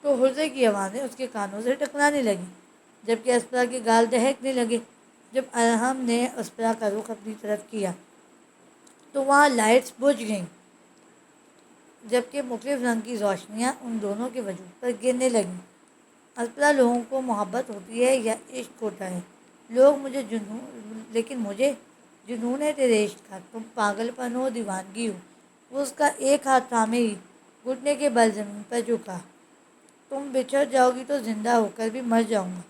تو حرزے کی آوازیں اس کے کانوں سے ٹکرانے لگیں، جبکہ اسپرا کے گال دہکنے لگے۔ جب ارحم نے اسپرا کا رخ اپنی طرف کیا تو وہاں لائٹس بجھ گئیں، جبکہ مختلف رنگ کی روشنیاں ان دونوں کے وجود پر گرنے لگیں۔ اسپرا، لوگوں کو محبت ہوتی ہے یا عشق ہوتا ہے؟ لیکن مجھے جنون ہے تیرے عشق کا، تم پاگل پن ہو، دیوانگی ہو۔ وہ اس کا ایک ہاتھ تھامے ہی گھٹنے کے بل زمین پر جھکا۔ تم بچھڑ جاؤ گی تو زندہ ہو کر بھی مر جاؤں گا،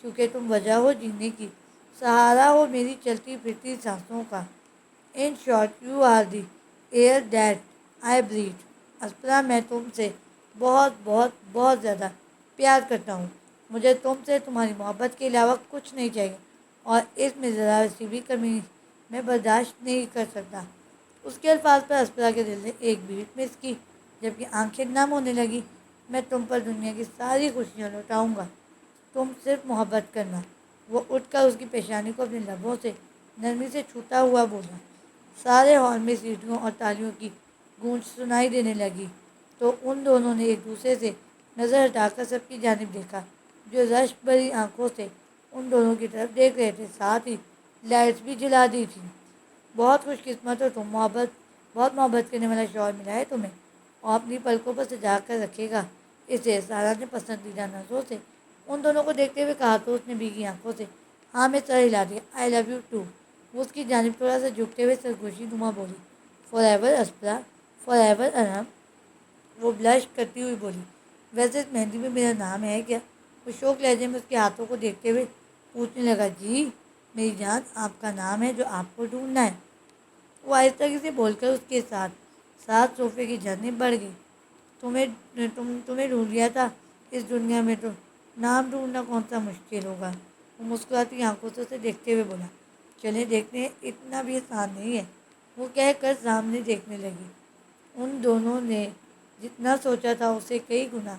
کیونکہ تم وجہ ہو جینے کی، سہارا ہو میری چلتی پھرتی سانسوں کا۔ In short you are the air that I breathe. اسپرا، میں تم سے بہت بہت بہت زیادہ پیار کرتا ہوں۔ مجھے تم سے تمہاری محبت کے علاوہ کچھ نہیں چاہیے، اور اس میں ذرا سی بھی کمی میں برداشت نہیں کر سکتا۔ اس کے الفاظ پر اسپرا کے دل نے ایک بیٹ مس کی، جبکہ آنکھیں نم ہونے لگیں۔ میں تم پر دنیا کی ساری خوشیاں لوٹاؤں گا، تم صرف محبت کرنا۔ وہ اٹھ کر اس کی پیشانی کو اپنے لبوں سے نرمی سے چھوتا ہوا بولا۔ سارے ہال میں سیٹیوں اور تالیوں کی گونج سنائی دینے لگی، تو ان دونوں نے ایک دوسرے سے نظر ہٹا کر سب کی جانب دیکھا، جو رشک بھری آنکھوں سے ان دونوں کی طرف دیکھ رہے تھے۔ ساتھ ہی لائٹس بھی جلا دی تھیں۔ بہت خوش قسمت ہو تم، بہت محبت کرنے والا شوہر ملا ہے تمہیں، اور اپنی پلکوں پر سجا کر رکھے گا اسے، سارا نے پسندیدہ نظروں سے ان دونوں کو دیکھتے ہوئے کہا تو اس نے بھیگی آنکھوں سے ہاں میں سر ہلا دیا۔ آئی لو یو ٹو، وہ اس کی جانب تھوڑا سا جھکتے ہوئے سرگوشی نما بولی۔ فار ایور اسپرا، فار ایور ارحم، وہ بلش کرتی ہوئی بولی۔ ویسے اس مہندی میں میرا نام ہے کیا؟ وہ شوق لہجے میں اس کے ہاتھوں کو دیکھتے ہوئے پوچھنے لگا۔ جی میری جان، آپ کا نام ہے جو آپ کو ڈھونڈنا ہے۔ وہ آہستہ سے بول کر اس کے ساتھ ساتھ صوفے کی جانب بڑھ گئی۔ تمہیں ڈھونڈ لیا تھا اس دنیا میں تو نام ڈھونڈنا کون سا مشکل ہوگا؟ وہ مسکراتی آنکھوں سے اسے دیکھتے ہوئے بولا۔ چلیں دیکھتے ہیں، اتنا بھی آسان نہیں ہے، وہ کہہ کر سامنے دیکھنے لگی۔ ان دونوں نے جتنا سوچا تھا اس سے کئی گنا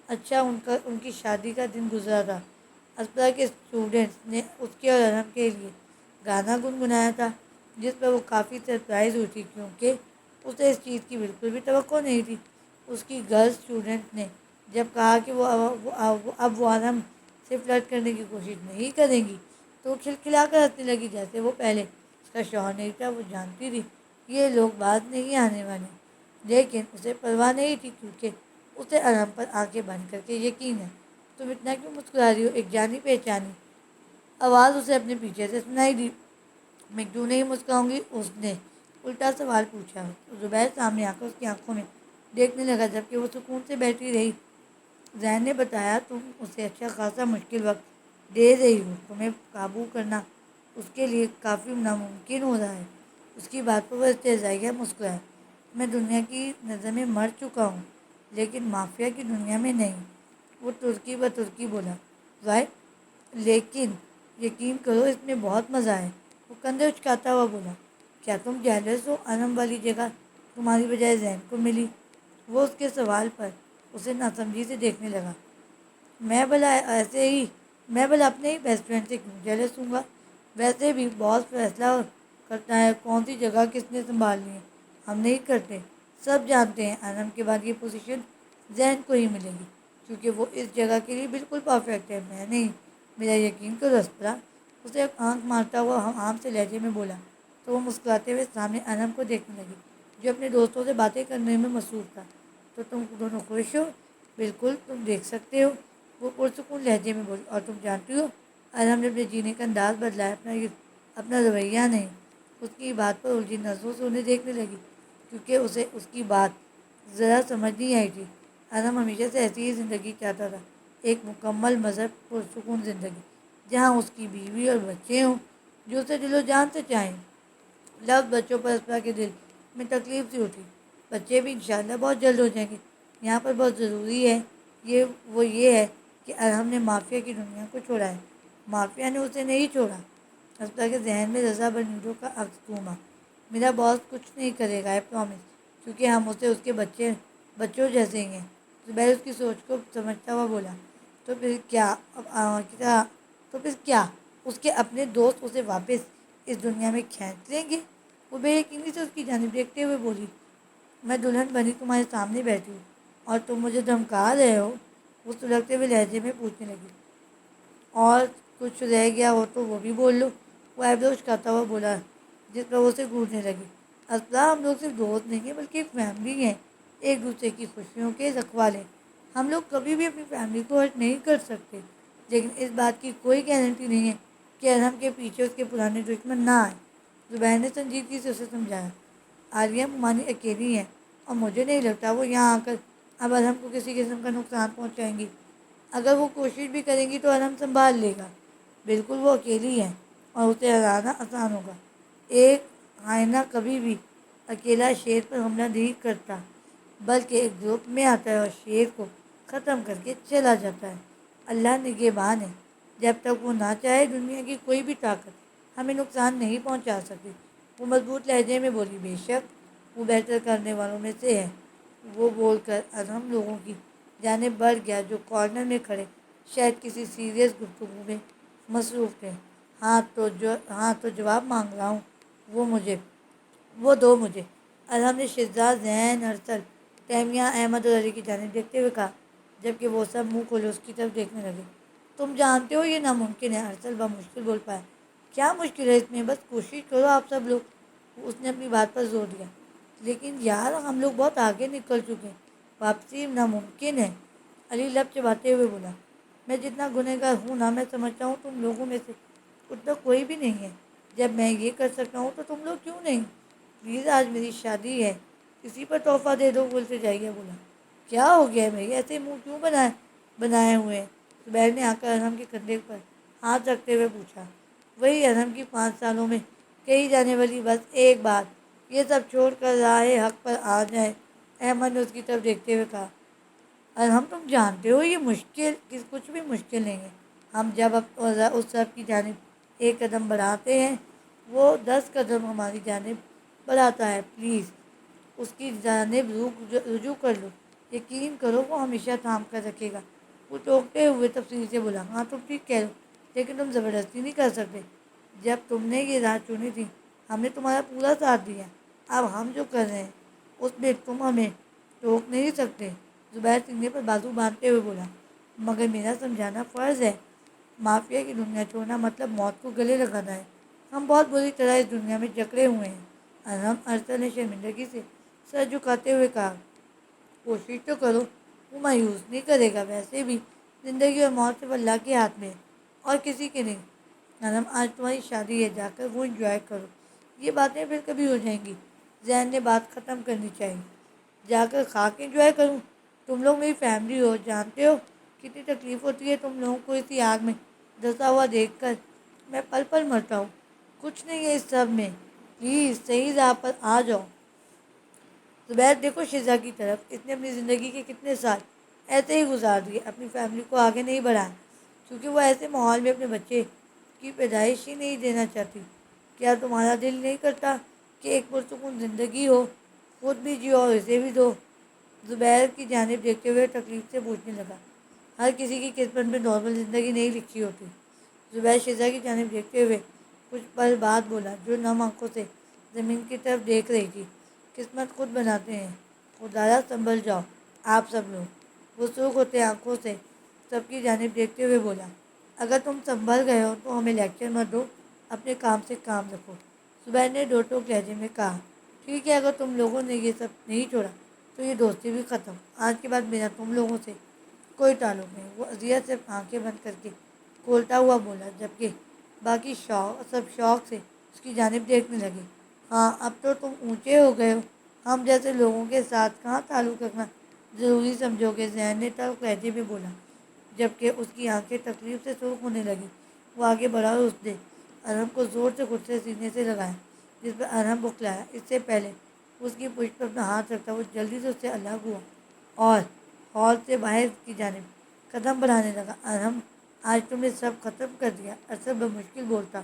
اچھا ان کی شادی کا دن گزرا تھا۔ اسپرا کے اسٹوڈنٹس نے اس کے اور ارحم کے لیے گانا گنگنایا تھا، جس پر وہ کافی سرپرائز ہوئی تھی، کیونکہ اسے اس چیز کی بالکل بھی توقع نہیں تھی۔ اس کی گرل اسٹوڈنٹ نے جب کہا کہ اب وہ ارحم سے فلرٹ کرنے کی کوشش نہیں کریں گی، تو وہ کھلکھلا کر ہنسنے لگی، جیسے وہ پہلے اس کا شوہر نہیں تھا۔ وہ جانتی تھی یہ لوگ بات نہیں آنے والے، لیکن اسے پرواہ نہیں تھی، کیونکہ اسے ارحم پر آنکھیں بند کر کے یقین ہے۔ تم اتنا کیوں مسکرا رہی ہو؟ ایک جانی پہچانی آواز اسے اپنے پیچھے سے سنائی دی۔ میں کیوں نہیں مسکراؤں گی؟ اس نے الٹا سوال پوچھا۔ زبیر سامنے آ کر اس کی آنکھوں میں دیکھنے لگا، جبکہ وہ سکون سے بیٹھی رہی۔ ذہن نے بتایا تم اسے اچھا خاصا مشکل وقت دے رہی ہو، تمہیں قابو کرنا اس کے لیے کافی ناممکن ہو رہا ہے۔ اس کی بات پر وہ استہزائیہ مسکرایا۔ میں دنیا کی نظر میں مر چکا ہوں، لیکن مافیا کی دنیا میں نہیں، وہ ترکی بترکی بولا۔ رائٹ، لیکن یقین کرو اس میں بہت مزہ ہے، وہ کندھے اچکاتا ہوا بولا۔ کیا تم جیلس ہو؟ ارحم والی جگہ تمہاری بجائے ذہن کو ملی۔ وہ اس کے سوال پر اسے ناسمجھی سے دیکھنے لگا۔ میں بھلا اپنے ہی بیسٹ فرینڈ سے کیوں جیلس ہوں گا؟ ویسے بھی باس فیصلہ کرتا ہے کون سی جگہ کس نے سنبھالنی ہے، ہم نہیں کرتے۔ سب جانتے ہیں ارحم کے بعد یہ پوزیشن ذہن کو ہی ملے گی، کیونکہ وہ اس جگہ کے لیے بالکل پرفیکٹ ہے، میں نہیں۔ میرا یقین کرو اسپرا، اسے ایک آنکھ مارتا ہوا عام سے لہجے میں بولا، تو وہ مسکراتے ہوئے سامنے ارحم کو دیکھنے لگی، جو اپنے دوستوں سے باتیں کرنے میں مصروف تھا۔ تو تم دونوں خوش ہو؟ بالکل، تم دیکھ سکتے ہو، وہ پرسکون لہجے میں بولی۔ اور تم جانتی ہو ارحم نے اپنے جینے کا انداز بدلا ہے، اپنا رویہ نہیں۔ اس کی بات پر الجھی نظروں سے انہیں دیکھنے لگی، کیونکہ اسے اس کی بات ذرا سمجھ نہیں آئی تھی۔ ارحم ہمیشہ سے ایسی ہی زندگی چاہتا تھا، ایک مکمل مذہب پرسکون زندگی، جہاں اس کی بیوی اور بچے ہوں جو اسے دل و جان سے چاہیں۔ لفظ بچوں پر اسپرا کے دل میں تکلیف سی اٹھی۔ بچے بھی انشاءاللہ بہت جلد ہو جائیں گے۔ یہاں پر بہت ضروری ہے یہ ہے کہ ارحم نے مافیا کی دنیا کو چھوڑا ہے، مافیا نے اسے نہیں چھوڑا۔ اسپرا کے ذہن میں رضا بنیڈو کا عکس گھوما۔ میرا باس کچھ نہیں کرے گا، آئی پرومس، کیونکہ ہم اسے اس کے بچوں جیسے ہی ہیں۔ زبیر اس کی سوچ کو سمجھتا ہوا بولا۔ تو پھر کیا اس کے اپنے دوست اسے واپس اس دنیا میں کھینچ لیں گے؟ وہ بے یقینی سے اس کی جانب دیکھتے ہوئے بولی۔ میں دلہن بنی تمہارے سامنے بیٹھی ہوں اور تم مجھے دھمکا رہے ہو؟ وہ سلگتے ہوئے لہجے میں پوچھنے لگی، اور کچھ رہ گیا ہو تو وہ بھی بول لو۔ وہ ایبروش کرتا ہوا بولا، جس پر وہ اسے گھورنے لگی۔ اصلا ہم لوگ صرف دوست نہیں ہیں بلکہ ایک فیملی ہے، ایک دوسرے کی خوشیوں کے رکھوالے۔ ہم لوگ کبھی بھی اپنی فیملی کو ہرٹ نہیں کر سکتے، لیکن اس بات کی کوئی گارنٹی نہیں ہے کہ ارحم کے پیچھے اس کے پرانے دشمن نہ آئے۔ زبیر نے سنجیدگی سے اسے سمجھایا، عالیہ ممانی اکیلی ہیں اور مجھے نہیں لگتا وہ یہاں آ کر اب ارحم کو کسی قسم کا نقصان پہنچائیں گی۔ اگر وہ کوشش بھی کریں گی تو ارحم سنبھال لے گا۔ بالکل وہ اکیلی ہے اور اسے ہرانا آسان ہوگا۔ ایک ہائنا کبھی بھی اکیلا شیر پر حملہ نہیں کرتا، بلکہ ایک گروپ میں آتا ہے اور شیر کو ختم کر کے چلا جاتا ہے۔ اللہ نگہبان ہے، جب تک وہ نہ چاہے دنیا کی کوئی بھی طاقت ہمیں نقصان نہیں پہنچا سکتی۔ وہ مضبوط لہجے میں بولی، بے شک وہ بہتر کرنے والوں میں سے ہے۔ وہ بول کر ارحم لوگوں کی جانب بڑھ گیا جو کارنر میں کھڑے شاید کسی سیریس گفتگو میں مصروف تھے۔ ہاں تو جواب مانگ رہا ہوں، وہ دو مجھے۔ ارحم نے شہزاد زین، ارسل، تیمیہ، احمد اور علی کی جانب دیکھتے ہوئے کہا، جبکہ وہ سب منہ کھولے اس کی طرف دیکھنے لگے۔ تم جانتے ہو یہ ناممکن ہے، ارسل بمشکل بول پایا۔ کیا مشکل ہے اس میں؟ بس کوشش کرو آپ سب لوگ۔ اس نے اپنی بات پر زور دیا۔ لیکن یار ہم لوگ بہت آگے نکل چکے ہیں، واپسی ناممکن ہے۔ علی لب چباتے ہوئے بولا، میں جتنا گنہگار ہوں نا، میں سمجھتا ہوں تم لوگوں میں سے اتنا کوئی بھی نہیں ہے۔ جب میں یہ کر سکتا ہوں تو تم لوگ کیوں نہیں؟ پلیز آج میری شادی ہے، کسی پر تحفہ دے دو، بولتے جائیے بولا۔ کیا ہو گیا ہے بھائی، ایسے منہ کیوں بنائے ہوئے ہیں؟ زبیر نے آ کر ارحم کے کندھے پر ہاتھ رکھتے ہوئے پوچھا۔ وہی ارحم کی 5 سالوں میں کہی جانے والی بس ایک بات، یہ سب چھوڑ کر راہ حق پر آ جائے۔ احمد نے اس کی طرف دیکھتے ہوئے کہا، ارحم تم جانتے ہو یہ کچھ بھی مشکل نہیں ہے۔ ہم جب اس رب کی جانب ایک قدم بڑھاتے ہیں وہ 10 قدم ہماری جانب بڑھاتا ہے۔ پلیز اس کی جانب رجوع کر لو، یقین کرو وہ ہمیشہ تھام کر رکھے گا۔ وہ ٹوکتے ہوئے تفصیل سے بولا، ہاں تم ٹھیک کہہ رہو، لیکن تم زبردستی نہیں کر سکتے۔ جب تم نے یہ راہ چنی تھی ہم نے تمہارا پورا ساتھ دیا، اب ہم جو کر رہے ہیں اس میں تم ہمیں ٹوک نہیں سکتے۔ زبیر سینے پر بازو باندھتے ہوئے بولا، مگر میرا سمجھانا فرض ہے۔ مافیا کی دنیا چھوڑنا مطلب موت کو گلے لگانا ہے۔ ہم بہت بری طرح اس دنیا میں جکڑے ہوئے ہیں۔ ارسل نے شرمندگی سے سر جھکاتے ہوئے کہا، کوشش تو کرو، وہ مایوس نہیں کرے گا۔ ویسے بھی زندگی اور موت صرف اللہ کے ہاتھ میں ہے اور کسی کے نہیں۔ ارحم آج تمہاری شادی ہے، جا کر وہ انجوائے کرو، یہ باتیں پھر کبھی ہو جائیں گی۔ زین نے بات ختم کرنی چاہیے۔ جا کر خاک انجوائے کروں؟ تم لوگ میری فیملی ہو، جانتے ہو کتنی تکلیف ہوتی ہے تم لوگوں کو اسی آگ میں دھسا ہوا دیکھ کر۔ میں پل پل مرتا ہوں۔ کچھ نہیں ہے اس سب میں، پلیز صحیح راہ پر آ جاؤ۔ زبیر دیکھو شہزاد کی طرف، اس نے اپنی زندگی کے کتنے سال ایسے ہی گزار دیے، اپنی فیملی کو آگے نہیں بڑھایا کیونکہ وہ ایسے ماحول میں اپنے بچے کی پیدائش ہی نہیں دینا چاہتی۔ کیا تمہارا دل نہیں کرتا کہ ایک پرسکون زندگی ہو، خود بھی جیو اور اسے بھی دو؟ زبیر کی جانب دیکھتے ہوئے تکلیف سے پوچھنے لگا، ہر کسی کی قسمت میں نارمل زندگی نہیں لکھی ہوتی۔ زبیر شہزاد کی جانب دیکھتے ہوئے کچھ پل بعد بولا، جو نم آنکھوں سے زمین کی طرف دیکھ رہی تھی، قسمت خود بناتے ہیں، خدایا سنبھل جاؤ آپ سب لوگ۔ وہ سرخ ہوتے آنکھوں سے سب کی جانب دیکھتے ہوئے بولا، اگر تم سنبھل گئے ہو تو ہمیں لیکچر مت دو، اپنے کام سے کام رکھو۔ زبیر نے دو ٹوک لہجے میں کہا، ٹھیک ہے، اگر تم لوگوں نے یہ سب نہیں چھوڑا تو یہ دوستی بھی ختم۔ آج کے بعد میرا تم لوگوں سے کوئی تعلق نہیں۔ وہ اذیت سے آنکھیں بند کر کے کھولتا ہوا بولا، جبکہ باقی سب شوق سے اس کی جانب دیکھنے لگے۔ ہاں اب تو تم اونچے ہو گئے ہو، ہم جیسے لوگوں کے ساتھ کہاں تعلق رکھنا ضروری سمجھو گے؟ زین نے تلخ لہجے میں بولا، جبکہ اس کی آنکھیں تکلیف سے سرخ ہونے لگیں۔ وہ آگے بڑھا اور اس نے ارحم کو زور سے خود سے سینے سے لگایا، جس پر ارحم بکلایا۔ اس سے پہلے اس کی پشت پر اپنا ہاتھ رکھتا وہ جلدی سے اس سے الگ ہوا اور ہال سے باہر کی جانب قدم بڑھانے لگا۔ ارحم آج تم نے سب ختم کر دیا، ارسل بمشکل بولتا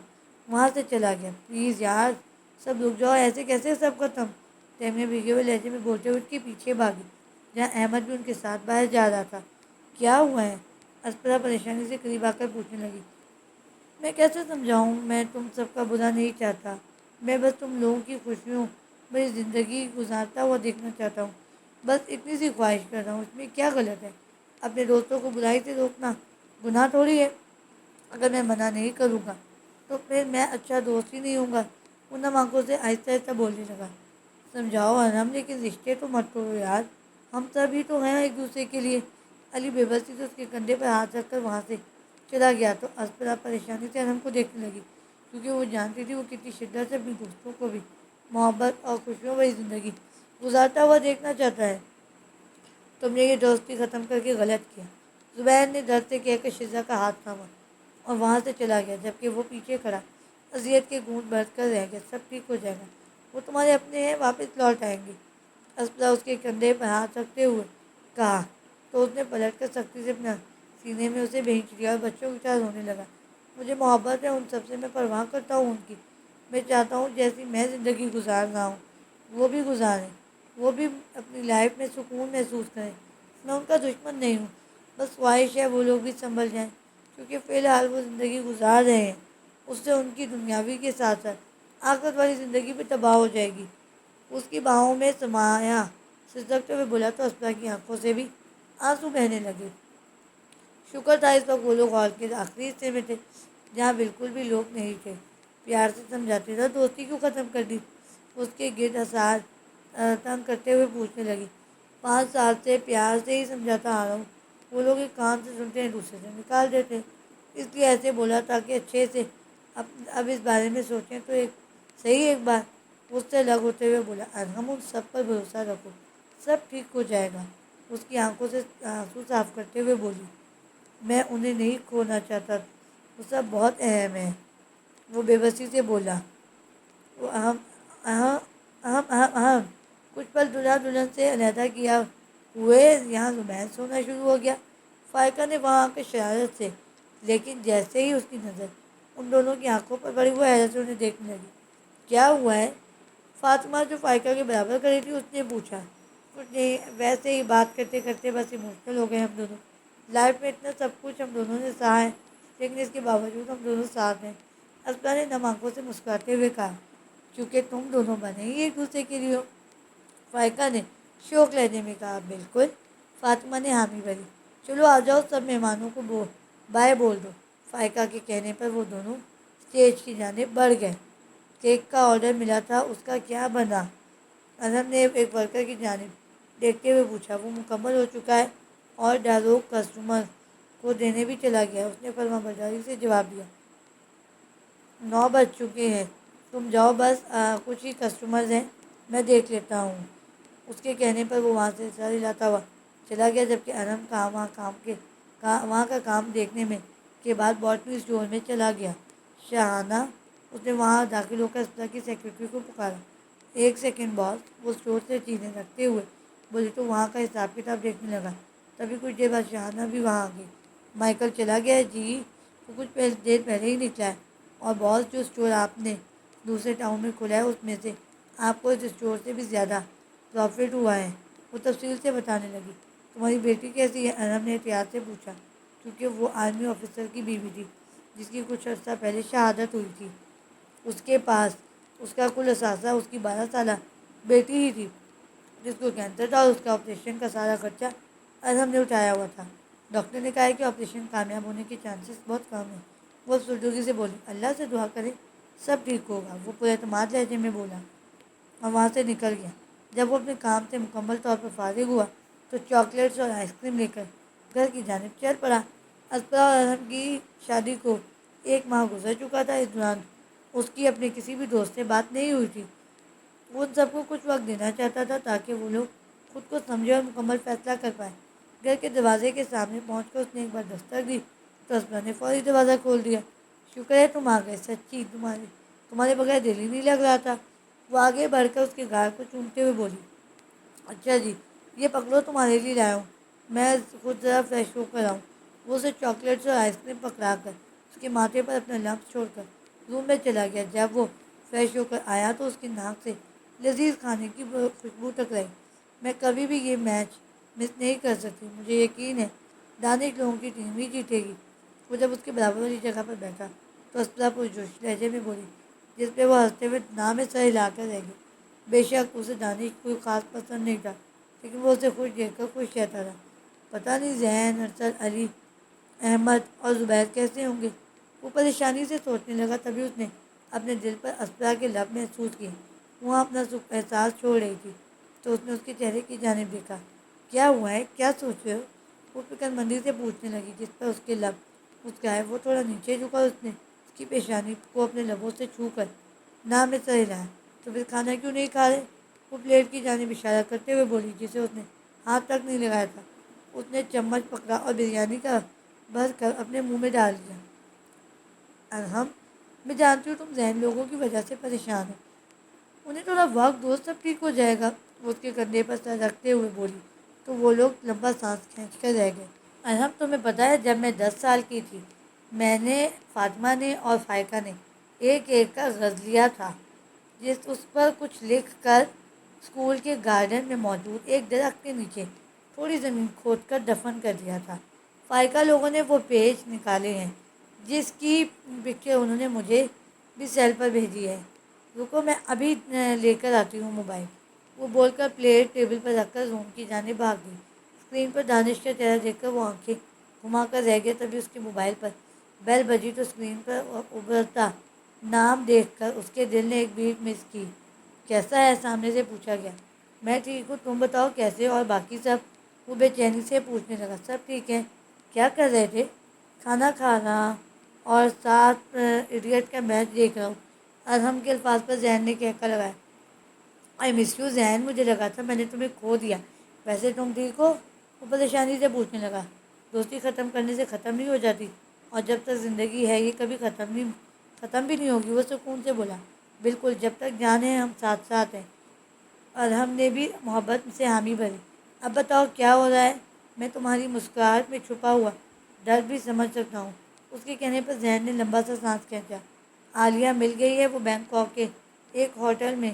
وہاں سے چلا گیا۔ پلیز یار سب رک جاؤ، ایسے کیسے سب ختم؟ تیمیہ بھیگے ہوئے لہجے میں بولتے ہوئے ان کے پیچھے بھاگی، جہاں احمد بھی ان کے ساتھ باہر جا رہا تھا۔ کیا ہوا ہے؟ اسپرا پریشانی سے قریب آ کر پوچھنے لگی۔ میں کیسے سمجھاؤں، میں تم سب کا برا نہیں چاہتا، میں بس تم لوگوں کی خوشیوں بھری زندگی گزارتا ہوا دیکھنا چاہتا ہوں، بس اتنی سی خواہش کر رہا ہوں، اس میں کیا غلط ہے؟ اپنے دوستوں کو برائی سے روکنا گناہ تھوڑی ہے؟ اگر میں منع نہیں کروں گا تو پھر میں اچھا دوست ہی نہیں ہوں گا۔ وہ نم آنکھوں سے آہستہ آہستہ بولنے لگا، سمجھاؤ انم، لیکن رشتے تو مت توڑو یار، ہم سبھی تو ہیں ایک دوسرے کے لیے۔ علی بے بسی سے اس کے کندھے پر ہاتھ رکھ کر وہاں سے چلا گیا تو اسپرا پریشانی سے انم کو دیکھنے لگی، کیونکہ وہ جانتی تھی وہ کتنی شدت سے اپنی دوستوں کو بھی محبت اور خوشیوں بھری زندگی گزارتا ہوا دیکھنا چاہتا ہے۔ تم نے یہ دوستی ختم کر کے غلط کیا، زبیر نے درد سے کہہ کر شزا کا ہاتھ تھاما اور وہاں سے چلا گیا، جبکہ وہ پیچھے کھڑا اذیت کے گھونٹ بھر کر رہ گیا۔ سب ٹھیک ہو جائے گا، وہ تمہارے اپنے ہیں، واپس لوٹ آئیں گے، اسپرا اس کے کندھے پر ہاتھ رکھتے ہوئے کہا، تو اس نے پلٹ کر سختی سے اپنا سینے میں اسے بھینچ لیا اور بچوں کی طرح رونے لگا۔ مجھے محبت ہے ان سب سے، میں پرواہ کرتا ہوں ان کی، میں چاہتا ہوں جیسی میں زندگی گزار رہا ہوں وہ بھی گزاریں، وہ بھی اپنی لائف میں سکون محسوس کریں۔ میں ان کا دشمن نہیں ہوں، بس خواہش ہے وہ لوگ بھی سنبھل جائیں، کیونکہ فی الحال وہ زندگی گزار رہے ہیں اس سے ان کی دنیاوی کے ساتھ ساتھ آخرت والی زندگی بھی تباہ ہو جائے گی۔ اس کی باہوں میں سمایا سسکتے ہوئے بولا تو اسپرا کی آنکھوں سے بھی آنسو بہنے لگے۔ شکر تھا اس وقت وہ لوگ ہال کے آخری حصے میں تھے، جہاں بالکل بھی لوگ نہیں تھے۔ پیار سے سمجھاتے تھا، دوستی کیوں ختم کر دی؟ اس کے گرد اثار تنگ کرتے ہوئے پوچھنے لگی۔ 5 سال سے پیار سے ہی سمجھاتا آ رہا ہوں، وہ لوگ ایک کان سے سنتے ہیں دوسرے سے نکال دیتے ہیں، اس لیے ایسے بولا تاکہ اچھے سے اب اس بارے میں سوچیں تو صحیح ایک بار۔ اس سے الگ ہوتے ہوئے بولا، ارحم، ان سب پر بھروسہ رکھو، سب ٹھیک ہو جائے گا۔ اس کی آنکھوں سے آنسو صاف کرتے ہوئے بولی، میں انہیں نہیں کھونا چاہتا، وہ سب بہت اہم ہیں۔ وہ بے بسی سے بولا، وہ اہم اہم اہم اہم اہم۔ کچھ پل دلہا دلہن سے علیحدہ کیا ہوئے یہاں رومانس ہونا شروع ہو گیا۔ فائقہ نے وہاں آ کر شرارت سے، لیکن جیسے ہی اس کی نظر ان دونوں کی آنکھوں پر پڑی وہ حیرت سے انہیں دیکھنے لگی۔ کیا ہوا ہے؟ فاطمہ جو فائقہ کے برابر کری تھی اس نے پوچھا۔ کچھ نہیں، ویسے ہی بات کرتے کرتے بس ایموشنل ہو گئے ہم دونوں۔ لائف میں اتنا سب کچھ ہم دونوں نے سہا ہے، لیکن اس کے باوجود ہم دونوں ساتھ ہیں، اسپرا نے نم آنکھوں سے مسکراتے ہوئے کہا، کیونکہ تم دونوں بنے ہی ایک دوسرے کے لیے ہو۔ فائقہ نے شوق لہجے میں کہا، بالکل۔ فاطمہ نے حامی بھری۔ چلو آ جاؤ، سب مہمانوں کو بائے بول دو۔ فائقہ کے کہنے پر وہ دونوں اسٹیج کی جانب بڑھ گئے۔ کیک کا آرڈر ملا تھا، اس کا کیا بنا؟ ارحم نے ایک ورکر کی جانب دیکھتے ہوئے پوچھا۔ وہ مکمل ہو چکا ہے اور ڈاروگ کسٹمر کو دینے بھی چلا گیا، اس نے فرما برداری سے جواب دیا۔ 9 بج چکے ہیں، تم جاؤ، بس کچھ ہی کسٹمرز ہیں، میں دیکھ لیتا ہوں۔ اس کے کہنے پر وہ وہاں سے سر ہلاتا ہوا چلا گیا، جبکہ ارحم وہاں کا کام دیکھنے میں کے بعد باٹنی اسٹور میں چلا گیا۔ شاہانہ، اس نے وہاں داخل ہو کر اسپرا کی سیکرٹری کو پکارا۔ 1 سیکنڈ باس، وہ اسٹور سے چیزیں رکھتے ہوئے بولی تو وہاں کا حساب کتاب دیکھنے لگا۔ تبھی کچھ دیر بعد شاہانہ بھی وہاں آ گئی۔ مائیکل چلا گیا ہے؟ جی، وہ کچھ دیر پہلے ہی نکلا ہے، اور باس، جو اسٹور آپ نے دوسرے ٹاؤن میں کھولا ہے اس میں سے آپ کو اس اسٹور سے بھی زیادہ پروفٹ ہوا ہے، وہ تفصیل سے بتانے لگی۔ تمہاری بیٹی کیسی ہے؟ ارحم نے احتیاط سے پوچھا، کیونکہ وہ آرمی آفیسر کی بیوی تھی جس کی کچھ عرصہ پہلے شہادت ہوئی تھی۔ اس کے پاس اس کا کل اثاثہ اس کی 12 سالہ بیٹی ہی تھی جس کو کینسر تھا، اور اس کا آپریشن کا سارا خرچہ ارحم نے اٹھایا ہوا تھا۔ ڈاکٹر نے کہا ہے کہ آپریشن کامیاب ہونے کے چانسز بہت کم ہیں۔ وہ سردگی سے بولی، اللہ سے دعا کریں سب ٹھیک ہوگا، وہ پورے اعتماد لہجے میں بولا اور وہاں سے نکل گیا۔ جب وہ اپنے کام سے مکمل طور پر فارغ ہوا تو چاکلیٹس اور آئس کریم لے کر گھر کی جانب چل پڑا۔ اسپرا اور ارحم کی شادی کو 1 ماہ گزر چکا تھا، اس دوران اس کی اپنے کسی بھی دوست سے بات نہیں ہوئی تھی۔ وہ ان سب کو کچھ وقت دینا چاہتا تھا تاکہ وہ لوگ خود کو سمجھے اور مکمل فیصلہ کر پائے۔ گھر کے دروازے کے سامنے پہنچ کر اس نے ایک بار دستک دی تو اسپرا نے فوری دروازہ کھول دیا۔ شکر ہے تم آ گئے، سچی تمہارے بغیر دل ہی نہیں لگ رہا تھا۔ وہ آگے بڑھ کر اس کے گال کو چومتے ہوئے بولی، اچھا جی، یہ پکڑو، تمہارے لیے لایا ہوں، میں خود ذرا فریش ہو کر آؤں۔ وہ اسے چاکلیٹس اور آئس کریم پکڑا کر اس کے ماتھے پر اپنا لمس چھوڑ کر روم میں چلا گیا۔ جب وہ فریش ہو کر آیا تو اس کی ناک سے لذیذ کھانے کی خوشبو ٹکرائی۔ میں کبھی بھی یہ میچ مس نہیں کر سکتی، مجھے یقین ہے دانش لوگوں کی ٹیم ہی جیتے گی۔ وہ جب اس کے برابر والی جگہ پر بیٹھا تو اسپرا پرجوش لہجے میں بولی، جس پہ وہ ہنستے ہوئے نام میں سر ہلا کر رہ گئی۔ بے شک اسے دانش کوئی خاص پسند نہیں تھا، لیکن وہ اسے خوش دیکھ کر خوش رہتا تھا۔ پتہ نہیں ذہن، ارسل، علی، احمد اور زبیر کیسے ہوں گے؟ وہ پریشانی سے سوچنے لگا، تبھی اس نے اپنے دل پر اسپرا کے لب محسوس کیے۔ وہ اپنا احساس چھوڑ رہی تھی تو اس نے اس کے چہرے کی جانب دیکھا۔ کیا ہوا ہے؟ کیا سوچ رہے ہو؟ وہ فکر مندی سے پوچھنے لگی، جس پر اس کے لب مسکرائے۔ وہ تھوڑا نیچے جھکا اور اس نے اس کی پیشانی کو اپنے لبوں سے چھو کر نام میں سر ہلایا۔ تو پھر کھانا کیوں نہیں کھا رہے؟ وہ پلیٹ کی جانب اشارہ کرتے ہوئے بولی، جسے اس نے ہاتھ تک نہیں لگایا تھا۔ اس نے چمچ پکڑا اور بریانی کا بھر کر اپنے منہ میں ڈال دیا۔ ارحم، میں جانتی ہوں تم ذہن لوگوں کی وجہ سے پریشان ہو، انہیں تھوڑا وقت دو، سب ٹھیک ہو جائے گا۔ وہ اس کے کندھے پر سر رکھتے ہوئے بولی تو وہ لوگ لمبا سانس کھینچ کر رہ گئے۔ ارحم، تمہیں پتہ ہے جب میں 10 سال کی تھی، میں نے، فاطمہ نے اور فائقہ نے ایک ایک کا غزلیہ تھا، اس پر کچھ لکھ کر اسکول کے گارڈن میں موجود ایک درخت کے نیچے تھوڑی زمین کھود کر دفن کر دیا تھا۔ فائقہ لوگوں نے وہ پیج نکالے ہیں جس کی پکچر انہوں نے مجھے بھی سیل پر بھیجی ہے۔ رکو، میں ابھی لے کر آتی ہوں موبائل۔ وہ بول کر پلیٹ ٹیبل پر رکھ کر روم کی جانب بھاگ گئی۔ اسکرین پر دانش کا چہرہ دیکھ کر وہ آنکھیں گھما کر رہ گیا۔ تبھی اس کے موبائل پر بیل بجی تو اسکرین پر ابھرتا نام دیکھ کر اس کے دل نے ایک بیٹ مس کی۔ کیسا ہے؟ سامنے سے پوچھا گیا۔ میں ٹھیک ہوں، تم بتاؤ کیسے ہو اور باقی سب؟ وہ بے چینی سے پوچھنے لگا۔ سب ٹھیک ہے۔ کیا کر رہے تھے؟ کھانا کھا رہا اور ساتھ ایڈیٹ کا میچ دیکھ رہا ہوں۔ ارحم کے الفاظ پر ذہن نے کہہ کر لگایا، آئی مس یو ذہن، مجھے لگا تھا میں نے تمہیں کھو دیا۔ ویسے تم ٹھیک ہو؟ وہ پریشانی سے پوچھنے لگا۔ دوستی ختم کرنے سے ختم نہیں ہو جاتی، اور جب تک زندگی ہے یہ کبھی ختم بھی نہیں ہوگی۔ وہ سکون سے بولا، بالکل، جب تک جان ہے ہم ساتھ ساتھ ہیں۔ ارحم نے بھی محبت سے حامی بھری۔ اب بتاؤ کیا ہو رہا ہے؟ میں تمہاری مسکراہٹ میں چھپا ہوا درد بھی سمجھ سکتا ہوں۔ اس کے کہنے پر ذہن نے لمبا سا سانس کھینچا۔ عالیہ مل گئی ہے، وہ بینکاک کے ایک ہوٹل میں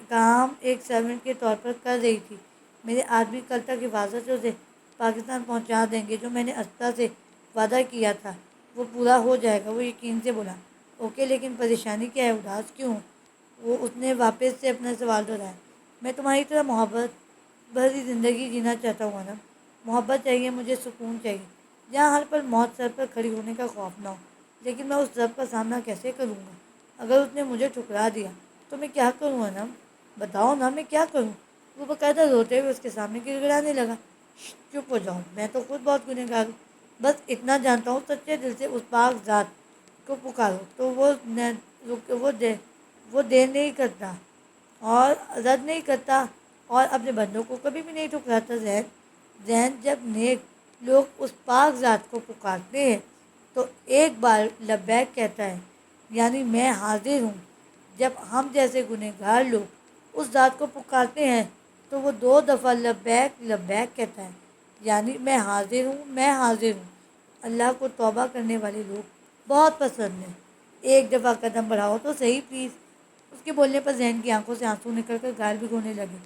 کام ایک سرونٹ کے طور پر کر رہی تھی۔ میرے آدمی کل تک حفاظت سے اسے پاکستان پہنچا دیں گے۔ جو میں نے اسپرا سے وعدہ کیا تھا وہ پورا ہو جائے گا، وہ یقین سے بولا۔ اوکے، لیکن پریشانی کیا ہے؟ اداس کیوں؟ وہ اس نے واپس سے اپنا سوال دہرایا۔ میں تمہاری طرح محبت بھری زندگی جینا چاہتا ہوں ارحم۔ محبت چاہیے مجھے، سکون چاہیے، جہاں ہر پل موت سر پر کھڑی ہونے کا خوف نہ ہو۔ لیکن میں اس ضرب کا سامنا کیسے کروں گا؟ اگر اس نے مجھے ٹھکرا دیا تو میں کیا کروں ارحم؟ بتاؤ نا، میں کیا کروں؟ وہ باقاعدہ روتے ہوئے اس کے سامنے گر گڑانے لگا۔ چپ ہو جاؤ، میں تو خود بہت گنہگار ہوں، بس اتنا جانتا ہوں، سچے دل سے اس پاک ذات کو پکارو تو وہ دیر نہیں کرتا اور رد نہیں کرتا اور اپنے بندوں کو کبھی بھی نہیں ٹھکراتا۔ ذہن، جب نیک لوگ اس پاک ذات کو پکارتے ہیں تو ایک بار لبیک کہتا ہے، یعنی میں حاضر ہوں۔ جب ہم جیسے گنہگار لوگ اس ذات کو پکارتے ہیں تو وہ 2 دفعہ لبیک لبیک کہتا ہے، یعنی میں حاضر ہوں، میں حاضر ہوں۔ اللہ کو توبہ کرنے والے لوگ بہت پسند ہیں۔ ایک دفعہ قدم بڑھاؤ تو صحیح پلیز۔ اس کے بولنے پر ذہن کی آنکھوں سے آنسو نکل کر گال بھی گھونے لگے۔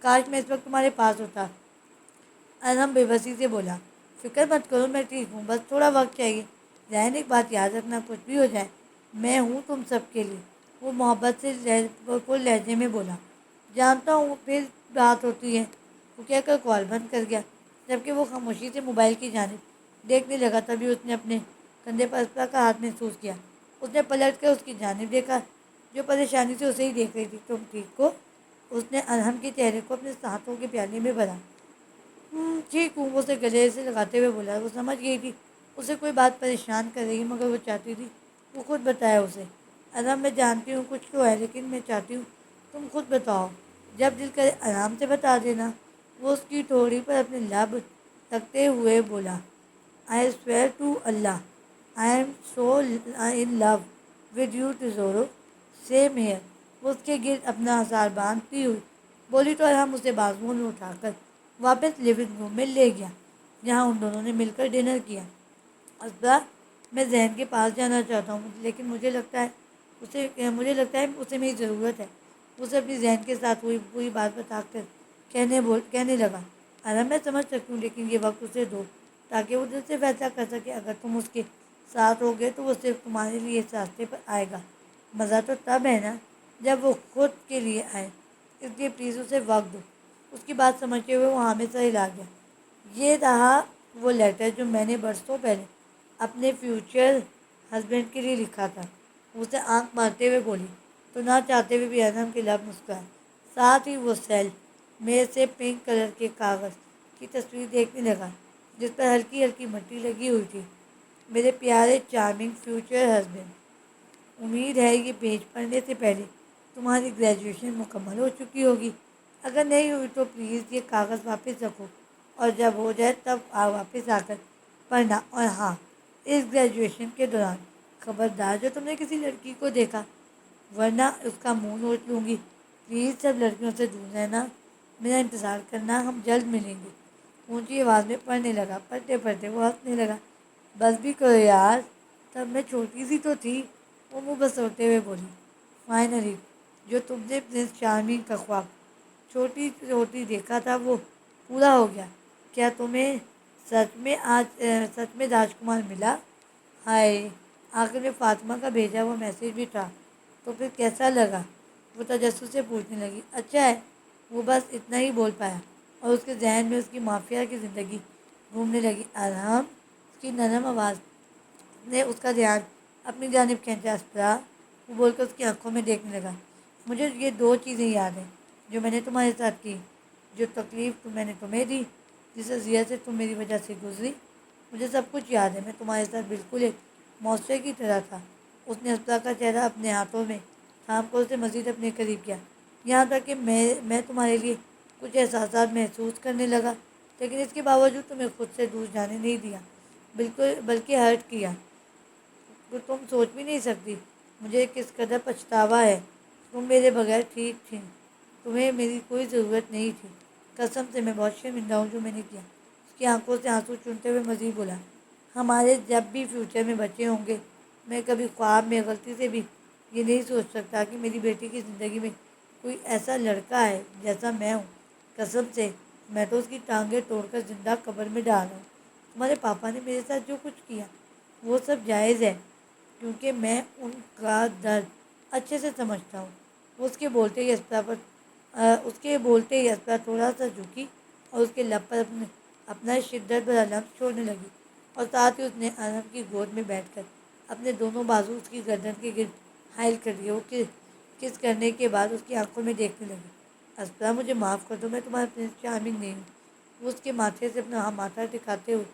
کاش میں اس وقت تمہارے پاس ہوتا، ارحم بے بسی سے بولا۔ فکر مت کرو، میں ٹھیک ہوں، بس تھوڑا وقت چاہیے۔ ذہن، ایک بات یاد رکھنا، کچھ بھی ہو جائے میں ہوں تم سب کے لیے۔ وہ محبت سے پر لہجے میں بولا۔ جانتا ہوں، پھر بات ہوتی ہے، وہ کہہ کر کال بند کر گیا۔ جبکہ وہ خاموشی سے موبائل کی جانب دیکھنے لگا، تبھی اس نے اپنے کندھے پر اسپرا کا ہاتھ محسوس کیا۔ اس نے پلٹ کر اس کی جانب دیکھا جو پریشانی سے اسے ہی دیکھ رہی تھی۔ تم ٹھیک ہو؟ اس نے ارحم کے چہرے کو اپنے ہاتھوں کے پیالے میں بھرا۔ ٹھیک ہوں، وہ اسے گلے سے لگاتے ہوئے بولا۔ وہ سمجھ گئی تھی اسے کوئی بات پریشان کر رہی، مگر وہ چاہتی تھی وہ خود بتائے اسے۔ ارحم، میں جانتی ہوں کچھ تو ہے، لیکن میں چاہتی ہوں تم خود بتاؤ، جب دل کرے آرام سے بتا دینا۔ وہ اس کی ٹھوڑی پر اپنے لب رکھتے ہوئے بولا، I swear to Allah, I am so in love with you ٹزورو، سیم ہیئر۔ وہ اس کے گرد اپنا ہثار باندھتی ہوئی بولی تو ارحم اسے بازوؤں میں اٹھا کر واپس لیونگ روم میں لے گیا، جہاں ان دونوں نے مل کر ڈنر کیا۔ اسپرا، میں ذہن کے پاس جانا چاہتا ہوں، لیکن مجھے لگتا ہے اسے میری ضرورت ہے۔ اسے اپنی ذہن کے ساتھ ہوئی پوری بات بتا کر کہنے لگا، ارحم، میں سمجھ سکتی ہوں، لیکن یہ وقت اسے دو تاکہ وہ دل سے فیصلہ کر سکے۔ اگر تم اس کے ساتھ ہوگے تو وہ صرف تمہارے لیے اس راستے پر آئے گا۔ مزہ تو تب ہے نا جب وہ خود کے لیے آئے، اس لیے پلیز اسے وقت دو۔ اس کی بات سمجھتے ہوئے وہ ہاں میں سر ہلا گیا۔ یہ رہا وہ لیٹر جو میں نے برسوں پہلے اپنے فیوچر ہسبینڈ کے لیے لکھا تھا۔ اسے آنکھ مارتے ہوئے بولی تو نہ چاہتے ہوئے بھی ادم کے لب مسکرائے۔ ساتھ ہی وہ سیل میں سے پنک کلر کے کاغذ کی تصویر دیکھنے لگا جس پر ہلکی ہلکی مٹی لگی ہوئی تھی۔ میرے پیارے چارمنگ فیوچر ہسبینڈ، امید ہے یہ پیج پڑھنے سے پہلے تمہاری گریجویشن مکمل ہو چکی ہوگی۔ اگر نہیں ہوئی تو پلیز یہ کاغذ واپس رکھو اور جب ہو جائے تب واپس آ کر پڑھنا۔ اور ہاں، اس گریجویشن کے دوران خبردار جو تم نے کسی لڑکی کو دیکھا ورنہ اس کا منہ نوچ لوں گی۔ پلیز سب لڑکیوں سے دور رہنا، میرا انتظار کرنا، ہم جلد ملیں گے۔ اونچی آواز میں پڑھنے لگا۔ پڑھتے پڑھتے وہ ہنسنے لگا۔ بس بھی کرو یار، تب میں چھوٹی سی تو تھی، وہ منہ بسوڑتے ہوئے بولی۔ فائنلی جو تم نے پرنس چارمنگ کا خواب چھوٹی چھوٹی دیکھا تھا وہ پورا ہو گیا۔ کیا تمہیں سچ میں راجکمار ملا؟ ہائے، آخر میں فاطمہ کا بھیجا وہ میسیج بھی تھا، تو پھر کیسا لگا؟ وہ تجسس سے پوچھنے لگی۔ اچھا ہے، وہ بس اتنا ہی بول پایا اور اس کے ذہن میں اس کی مافیا کی زندگی گھومنے لگی۔ ارحم، اس کی نرم آواز نے اس کا دھیان اپنی جانب کھینچا۔ اسپرا، وہ بول کر اس کی آنکھوں میں دیکھنے لگا۔ مجھے یہ دو چیزیں یاد ہیں جو میں نے تمہارے ساتھ کی، جو تکلیف میں نے تمہیں دی، جس اذیت سے تم میری وجہ سے گزری، مجھے سب کچھ یاد ہے۔ میں تمہارے ساتھ بالکل ایک معاشرے کی طرح تھا۔ اس نے اسپرا کا چہرہ اپنے ہاتھوں میں تھام کر اسے مزید اپنے قریب کیا، یہاں تک کہ میں تمہارے لیے کچھ احساسات محسوس کرنے لگا، لیکن اس کے باوجود تمہیں خود سے دور جانے نہیں دیا، بالکل بلکہ ہرٹ کیا۔ تو تم سوچ بھی نہیں سکتی مجھے کس قدر پچھتاوا ہے۔ تم میرے بغیر ٹھیک تھی، تمہیں میری کوئی ضرورت نہیں تھی۔ قسم سے میں بہت شرمندہ ہوں جو میں نے کیا۔ اس کی آنکھوں سے آنسو چونتے ہوئے مزید بولا۔ ہمارے جب بھی فیوچر میں بچے ہوں گے، میں کبھی خواب میں غلطی سے بھی یہ نہیں سوچ سکتا کہ میری بیٹی کی زندگی میں کوئی ایسا لڑکا ہے جیسا میں ہوں۔ قسم سے میں تو اس کی ٹانگیں توڑ کر زندہ قبر میں ڈالا ہوں۔ تمہارے پاپا نے میرے ساتھ جو کچھ کیا وہ سب جائز ہے، کیونکہ میں ان کا درد اچھے سے سمجھتا ہوں۔ اس کے بولتے ہی اسپرا تھوڑا سا جھکی اور اس کے لب پر اپنا شدت بھرا لمس چھوڑنے لگی، اور ساتھ ہی اس نے ارحم کی گود میں بیٹھ کر اپنے دونوں بازو اس کی گردن کے گرد حائل کر دیے۔ وہ کس کرنے کے بعد اس کی آنکھوں میں دیکھنے لگی۔ اسپرا، مجھے معاف کر دو، میں تمہارا پرنس چارمنگ نہیں ہوں۔ وہ اس کے ماتھے سے اپنا ماتھا ٹکاتے ہوئے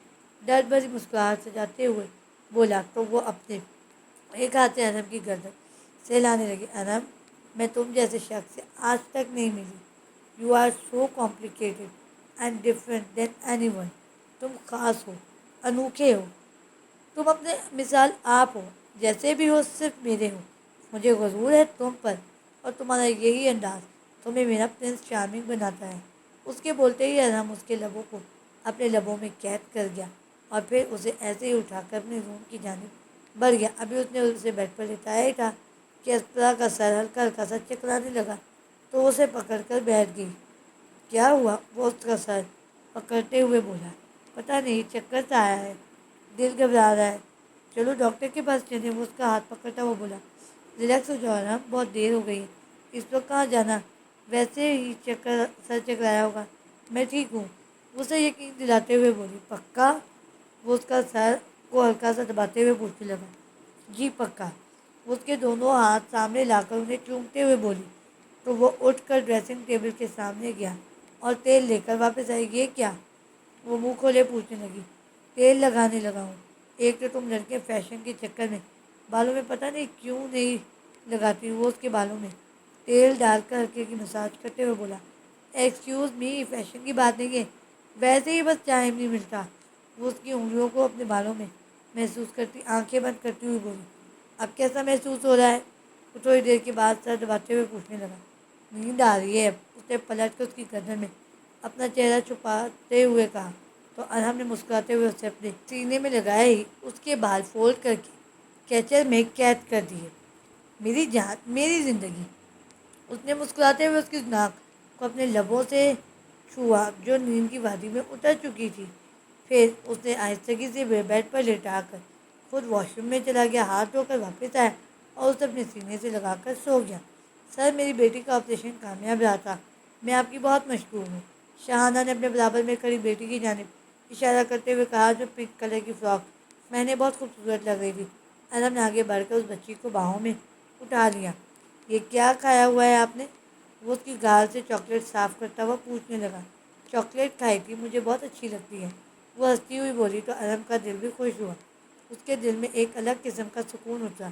درد بھری مسکراہٹ سجاتے ہوئے بولا، تو وہ اپنے ایک ہاتھ سے ارحم کی گردن سہلانے لگی۔ ارحم، میں تم جیسے شخص سے آج تک نہیں ملی۔ You are so complicated and different than anyone. تم خاص ہو، انوکھے ہو، تم اپنے مثال آپ ہو، جیسے بھی ہو صرف میرے ہو۔ مجھے غرور ہے تم پر، اور تمہارا یہی انداز تمہیں میرا پرنس چارمنگ بناتا ہے۔ اس کے بولتے ہی ارحم اس کے لبوں کو اپنے لبوں میں قید کر گیا اور پھر اسے ایسے ہی اٹھا کر اپنے روم کی جانب بڑھ گیا۔ ابھی اس نے اسے بیڈ پر لٹایا ہی تھا کہ اسپرا کا سر ہلکا ہلکا سا چکرانے لگا، تو اسے پکڑ کر بیٹھ گئی۔ کیا ہوا؟ وہ اس کا سر پکڑتے ہوئے بولا۔ پتہ نہیں، چکر سا آیا ہے، دل گھبرا رہا ہے، چلو ڈاکٹر کے پاس چلیں۔ وہ اس کا ہاتھ پکڑتا وہ بولا۔ ریلیکس ہو جاؤ ارحم، بہت دیر ہو گئی ہے، اس وقت کہاں جانا، ویسے ہی سر چکرایا ہوگا، میں ٹھیک ہوں۔ اسے یقین دلاتے ہوئے بولی۔ پکا؟ وہ اس کا سر کو ہلکا سا دباتے ہوئے پوچھنے لگا۔ جی پکا۔ وہ اس کے دونوں ہاتھ سامنے لا کر انہیں چومتے ہوئے بولی، تو وہ اٹھ کر ڈریسنگ ٹیبل کے سامنے گیا اور تیل لے کر واپس آئی۔ یہ کیا؟ وہ منہ کھولے پوچھنے لگی۔ تیل لگانے لگا ہوں۔ ایک تو تم لڑکے فیشن کے چکر میں بالوں میں پتہ نہیں کیوں نہیں لگاتی۔ وہ اس کے بالوں میں تیل ڈال کر ہلکی کی مساج کرتے ہوئے بولا۔ ایکسکیوز می، فیشن کی بات نہیں ہے، ویسے ہی بس ٹائم نہیں ملتا۔ وہ اس کی انگلیوں کو اپنے بالوں میں محسوس کرتی آنکھیں بند کرتی ہوئی بولی۔ اب کیسا محسوس ہو رہا ہے؟ وہ تھوڑی دیر کے بعد سر دباتے ہوئے پوچھنے لگا۔ نیند آ رہی ہے اب، اس نے پلٹ کر اس کی گردن میں اپنا چہرہ چھپاتے ہوئے کہا، تو ارحم نے مسکراتے ہوئے اسے اپنے سینے میں لگائے ہی اس کے بال فولڈ کر کے کیچر میں قید کر دیے۔ میری جان، میری زندگی۔ اس نے مسکراتے ہوئے اس کی ناک کو اپنے لبوں سے چھوا جو نیند کی وادی میں اتر چکی تھی۔ پھر اس نے آہستگی سے بیڈ پر لٹا کر خود واش روم میں چلا گیا، ہاتھ دھو کر واپس آیا اور اسے اپنے سینے سے لگا کر سو گیا۔ سر، میری بیٹی کا آپریشن کامیاب رہا تھا، میں آپ کی بہت مشکور ہوں۔ شاہانہ نے اپنے برابر میں کھڑی بیٹی کی جانب اشارہ کرتے ہوئے کہا، جو پنک کلر کی فراک میں نے بہت خوبصورت لگ رہی تھی۔ ارم نے آگے بڑھ کر اس بچی کو باہوں میں اٹھا لیا۔ یہ کیا کھایا ہوا ہے آپ نے؟ وہ اس کی گال سے چاکلیٹ صاف کرتا ہوا پوچھنے لگا۔ چاکلیٹ کھائی تھی، مجھے بہت اچھی لگتی ہے، وہ ہنستی ہوئی بولی تو ارم کا دل بھی خوش ہوا۔ اس کے دل میں ایک الگ قسم کا سکون اترا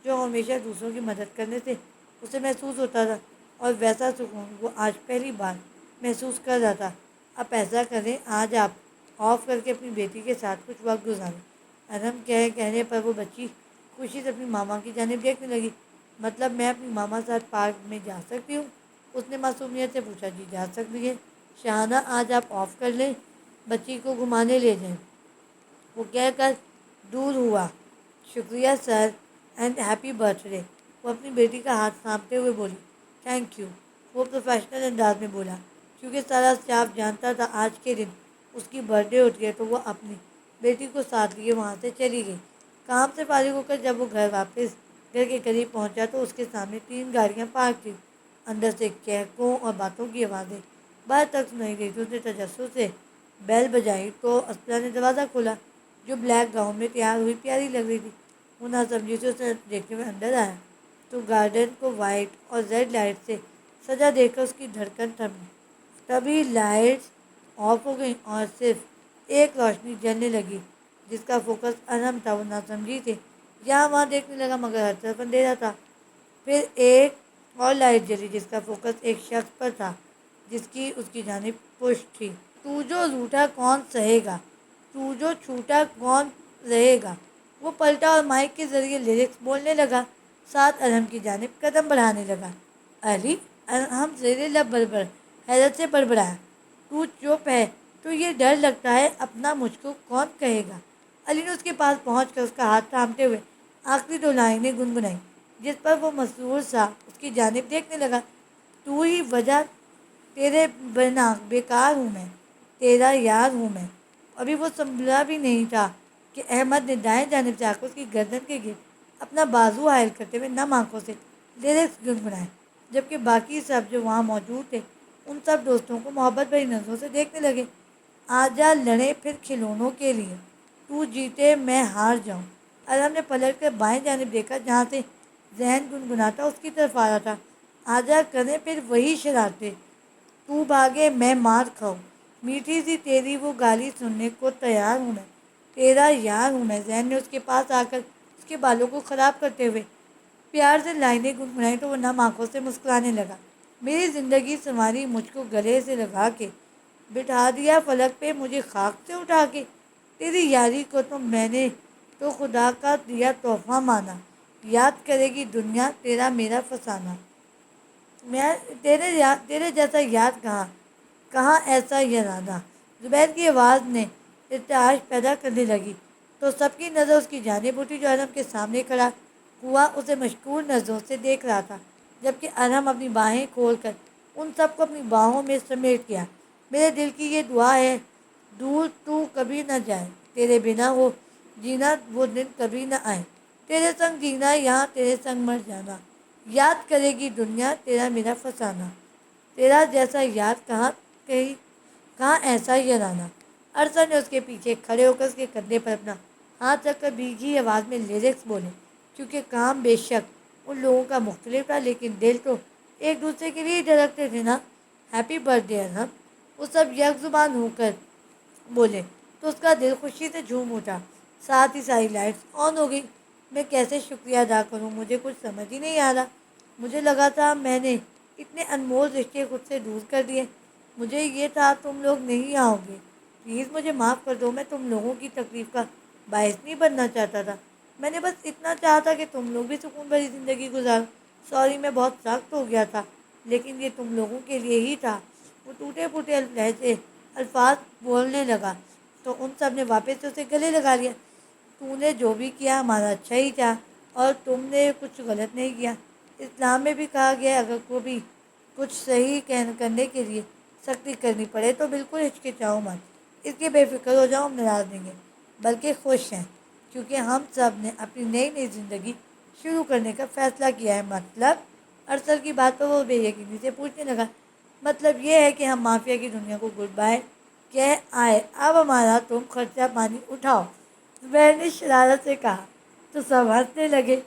جو ہمیشہ دوسروں کی مدد کرنے سے اسے محسوس ہوتا تھا، اور ویسا سکون وہ آج پہلی بار محسوس کر رہا تھا۔ اب ایسا کریں، آج آپ آف کر کے اپنی بیٹی کے ساتھ کچھ وقت گزاریں۔ ارم کہنے پر وہ بچی خوشی سے اپنی ماما کی جانب دیکھنے لگی۔ مطلب میں اپنی ماما ساتھ پارک میں جا سکتی ہوں؟ اس نے معصومیت سے پوچھا۔ جی جا سکتی ہے شہانہ، آج آپ آف کر لیں، بچی کو گھمانے لے جائیں۔ وہ کہہ کر دور ہوا۔ شکریہ سر، اینڈ ہیپی برتھ ڈے، وہ اپنی بیٹی کا ہاتھ تھامتے ہوئے بولی۔ تھینک یو، وہ پروفیشنل انداز میں بولا، کیونکہ سارا اسٹاف جانتا تھا آج کے دن اس کی برتھ ڈے ہوتی ہے، تو وہ اپنی بیٹی کو ساتھ لیے وہاں سے چلی گئی۔ کام سے فارغ ہو کر جب وہ گھر کے قریب پہنچا تو اس کے سامنے 3 گاڑیاں پارک تھیں۔ اندر سے کہکوں اور باتوں کی آوازیں باہر تک سنائی دی تھی۔ اس نے تجسس سے بیل بجائی تو اسپرا نے دروازہ کھولا، جو بلیک گاؤن میں تیار ہوئی پیاری لگ رہی تھی۔ وہ ناسمجھی سے اسے دیکھتے ہوئے اندر آیا تو گارڈن کو وائٹ اور ریڈ لائٹ سے سجا دیکھ کر اس کی دھڑکن تھمی۔ تبھی لائٹس آف ہو گئیں اور صرف ایک روشنی جلنے لگی جس کا فوکس ارم تھا۔ وہ ناسمجھی سے یہاں وہاں دیکھنے لگا مگر ہر طرف اندھیرا تھا۔ پھر ایک اور لائٹ جلی جس کا فوکس ایک شخص پر تھا جس کی اس کی جانب پشت تھی۔ تو جو روٹھا کون سہے گا، تو جو چھوٹا کون رہے گا۔ وہ پلٹا اور مائک کے ذریعے لیرکس بولنے لگا، ساتھ ارم کی جانب قدم بڑھانے لگا۔ علی، ارم زیر لب بڑبڑ حیرت سے بڑبڑایا، تو چپ ہے، تو یہ ڈر لگتا ہے اپنا مجھ کو کون کہے گا۔ علی نے اس کے پاس پہنچ کر اس کا ہاتھ تھامتے ہوئے آخری 2 لائنیں گنگنائیں، جس پر وہ مسرور سا اس کی جانب دیکھنے لگا۔ تو ہی وجہ، تیرے بنا بیکار ہوں میں، تیرا یار ہوں میں۔ ابھی وہ سنبھلا بھی نہیں تھا کہ احمد نے دائیں جانب سے آ کر اس کی گردن کے گرد اپنا بازو حائل کرتے ہوئے نم آنکھوں سے لیرکس گنگنائے، جبکہ باقی سب جو وہاں موجود تھے ان سب دوستوں کو محبت بھری نظروں سے دیکھنے لگے۔ آجا لڑیں پھر کھلونوں کے لیے، تو جیتے میں ہار جاؤں۔ ارم نے پلٹ کر بائیں جانب دیکھا جہاں سے ذہن گنگناتا اس کی طرف آ رہا تھا۔ آجا کریں پھر وہی شرارتیں، تو بھاگے میں مار کھاؤں، میٹھی سی تیری وہ گالی سننے کو تیار ہوں میں، تیرا یار ہوں میں۔ ذہن نے اس کے پاس آ کر اس کے بالوں کو خراب کرتے ہوئے پیار سے لائنیں گنگنائیں تو وہ نم آنکھوں سے مسکرانے لگا۔ میری زندگی سنواری، مجھ کو گلے سے لگا کے بٹھا دیا فلک پہ مجھے خاک سے اٹھا کے، تیری یاری کو تو میں نے تو خدا کا دیا تحفہ مانا، یاد کرے گی دنیا تیرا میرا فسانہ۔ میں تیرے جیسا یاد کہاں، کہاں ایسا یارانہ۔ زبیر کی آواز نے ارتعاش پیدا کرنے لگی تو سب کی نظر اس کی جانب اٹھی جو ارم کے سامنے کھڑا ہوا اسے مشکور نظروں سے دیکھ رہا تھا، جبکہ ارم اپنی باہیں کھول کر ان سب کو اپنی باہوں میں سمیٹ گیا۔ میرے دل کی یہ دعا ہے، دور تو کبھی نہ جائے، تیرے بنا وہ جینا وہ دن کبھی نہ آئے، تیرے سنگ جینا یہاں تیرے سنگ مر جانا، یاد کرے گی دنیا تیرا میرا فسانہ، تیرا جیسا یاد کہاں، کہاں ایسا یارانہ۔ ارسلان نے اس کے پیچھے کھڑے ہو کر اس کے کندھے پر اپنا ہاتھ رکھ کر بھیگی آواز میں لیرکس بولے، کیونکہ کام بے شک ان لوگوں کا مختلف تھا لیکن دل تو ایک دوسرے کے لیے دھڑکتے تھے نا۔ ہیپی برتھ ڈے ارم، وہ سب یک زبان ہو کر بولے تو اس کا دل خوشی سے جھوم اٹھا۔ ساتھ ہی ساری لائٹس آن ہو گئی۔ میں کیسے شکریہ ادا کروں، مجھے کچھ سمجھ ہی نہیں آ رہا۔ مجھے لگا تھا میں نے اتنے انمول رشتے خود سے دور کر دیے، مجھے یہ تھا تم لوگ نہیں آؤ گے، پلیز مجھے معاف کر دو، میں تم لوگوں کی تکلیف کا باعث نہیں بننا چاہتا تھا، میں نے بس اتنا چاہا تھا کہ تم لوگ بھی سکون بھری زندگی گزارو۔ سوری، میں بہت سخت ہو گیا تھا، لیکن یہ تم لوگوں کے لیے ہی تھا۔ وہ ٹوٹے پھوٹے لہجے الفاظ بولنے لگا تو ان سب نے واپس سے اسے گلے لگا لیا۔ تو نے جو بھی کیا ہمارا اچھا ہی تھا اور تم نے کچھ غلط نہیں کیا۔ اسلام میں بھی کہا گیا ہے اگر کوئی کچھ صحیح کرنے کے لیے سختی کرنی پڑے تو بالکل ہچکچاؤ مت، اس لیے بے فکر ہو جاؤ، ہم ناراض نہیں ہیں بلکہ خوش ہیں، کیونکہ ہم سب نے اپنی نئی زندگی شروع کرنے کا فیصلہ کیا ہے۔ مطلب؟ ارسل کی بات پر وہ بے یقینی سے پوچھنے لگا۔ مطلب یہ ہے کہ ہم مافیا کی دنیا کو گڈ بائے کہہ آئے اب ہمارا تم خرچہ پانی اٹھاؤ، زبیر نے شرارت سے کہا۔ تو سب ہنسنے لگے۔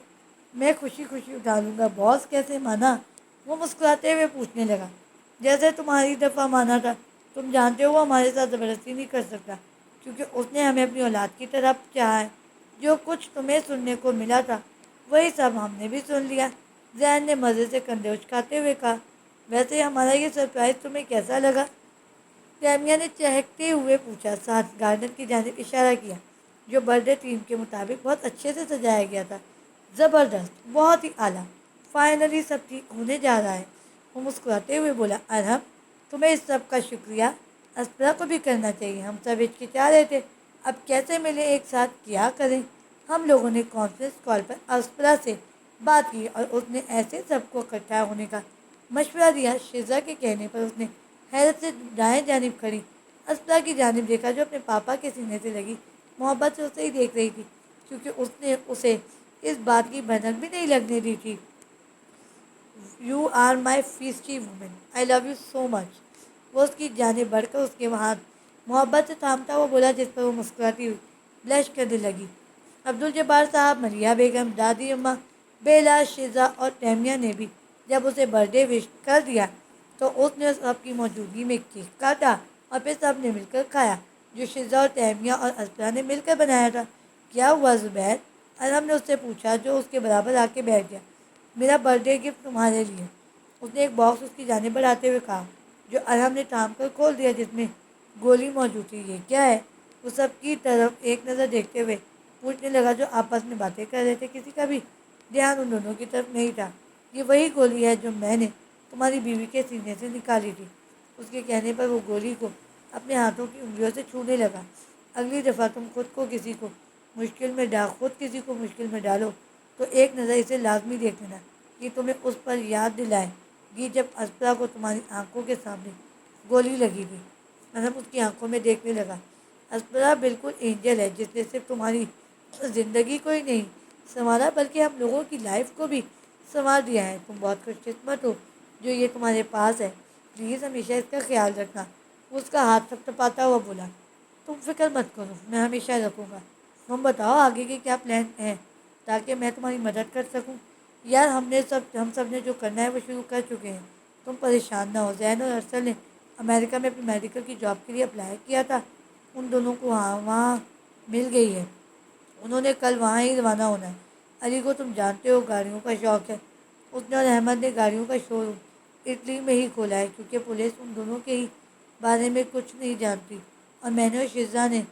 میں خوشی خوشی اٹھا لوں گا باس، کیسے مانا؟ وہ مسکراتے ہوئے پوچھنے لگا۔ جیسے تمہاری دفعہ مانا تھا، تم جانتے ہو وہ ہمارے ساتھ زبردستی نہیں کر سکتا، کیونکہ اس نے ہمیں اپنی اولاد کی طرف چاہا ہے۔ جو کچھ تمہیں سننے کو ملا تھا وہی سب ہم نے بھی سن لیا، زین نے مزے سے کندھے اچکاتے ہوئے کہا۔ ویسے ہمارا یہ سرپرائز تمہیں کیسا لگا؟ تیمیہ نے چہکتے ہوئے پوچھا، ساتھ گارڈن کی جانب اشارہ کیا جو برتھ ڈے تھیم کے مطابق بہت اچھے سے سجایا گیا تھا۔ زبردست، بہت ہی اعلیٰ، فائنلی سب ٹھیک ہونے جا رہا ہے، وہ مسکراتے ہوئے بولا۔ ارحم، تمہیں اس سب کا شکریہ اسپرا کو بھی کرنا چاہیے، ہم سب ہچکچا رہے تھے اب کیسے ملے ایک ساتھ کیا کریں۔ ہم لوگوں نے کانفرنس کال پر اسپرا سے بات کی اور اس نے ایسے سب کو اکٹھا ہونے کا مشورہ دیا۔ شزا کے کہنے پر اس نے حیرت سے دائیں جانب کھڑی اسپرا کی جانب دیکھا جو اپنے پاپا کے سینے سے لگی محبت سے اسے ہی دیکھ رہی تھی، کیونکہ اس نے اسے اس بات کی بھنک بھی نہیں لگنے دی تھی۔ You are my feisty woman, I love you so much. وہ اس کی جانب بڑھ کر اس کے ہاتھ محبت سے تھامتا ہوا بولا، جس پر وہ مسکراتی ہوئی بلش کرنے لگی۔ عبدالجبار صاحب، ملیحہ بیگم، دادی اماں، بیلا، شزا اور تیمیہ نے بھی جب اسے برتھ ڈے وش کر دیا تو اس نے سب کی موجودگی میں کیک کاٹا اور پھر سب نے مل کر کھایا، جو شزا اور تیمیہ اور اسپرا نے مل کر بنایا تھا۔ کیا ہوا زبیر؟ ارحم نے اس سے پوچھا جو اس کے برابر آ کے بیٹھ گیا۔ میرا برتھ ڈے گفٹ تمہارے لیے، اس نے ایک باکس اس کی جانب بڑھاتے ہوئے کہا، جو ارحم نے تھام کر کھول دیا، جس میں گولی موجود تھی۔ یہ کیا ہے؟ وہ سب کی طرف ایک نظر دیکھتے ہوئے پوچھنے لگا جو آپس میں باتیں کر رہے تھے۔ کسی کا بھی دھیان ان دونوں کی طرف نہیں تھا۔ یہ وہی گولی ہے جو میں نے تمہاری بیوی کے سینے سے نکالی تھی۔ اس کے کہنے پر وہ گولی کو اپنے ہاتھوں کی انگلیوں سے چھونے لگا۔ اگلی دفعہ تم خود کسی کو مشکل میں ڈالو تو ایک نظر اسے لازمی دیکھ لینا، یہ تمہیں اس پر یاد دلائے گی جب اسپرا کو تمہاری آنکھوں کے سامنے گولی لگی تھی۔ ارحم اس کی آنکھوں میں دیکھنے لگا۔ اسپرا بالکل اینجل ہے، جس نے صرف تمہاری زندگی کو ہی نہیں سنوارا بلکہ ہم لوگوں کی لائف کو بھی سنوار دیا ہے۔ تم بہت خوش قسمت ہو جو یہ تمہارے پاس ہے، پلیز ہمیشہ اس کا خیال رکھنا۔ وہ اس کا ہاتھ تھپتھپاتا ہوا بولا۔ تم فکر مت کرو، میں ہمیشہ رکھوں گا۔ تم بتاؤ آگے کے کیا پلان ہیں تاکہ میں تمہاری مدد کر سکوں؟ یار ہم سب نے جو کرنا ہے وہ شروع کر چکے ہیں، تم پریشان نہ ہو۔ زین اور ارسل نے امریکہ میں اپنی میڈیکل کی جاب کے لیے اپلائی کیا تھا، ان دونوں کو وہاں مل گئی ہے، انہوں نے کل وہاں ہی روانہ ہونا ہے۔ علی کو تم جانتے ہو گاڑیوں کا شوق ہے، اس نے اور احمد نے گاڑیوں کا شو روم اٹلی میں ہی کھولا ہے، کیونکہ پولیس ان دونوں کے ہی بارے میں کچھ نہیں جانتی، اور میں نے اور شزا نے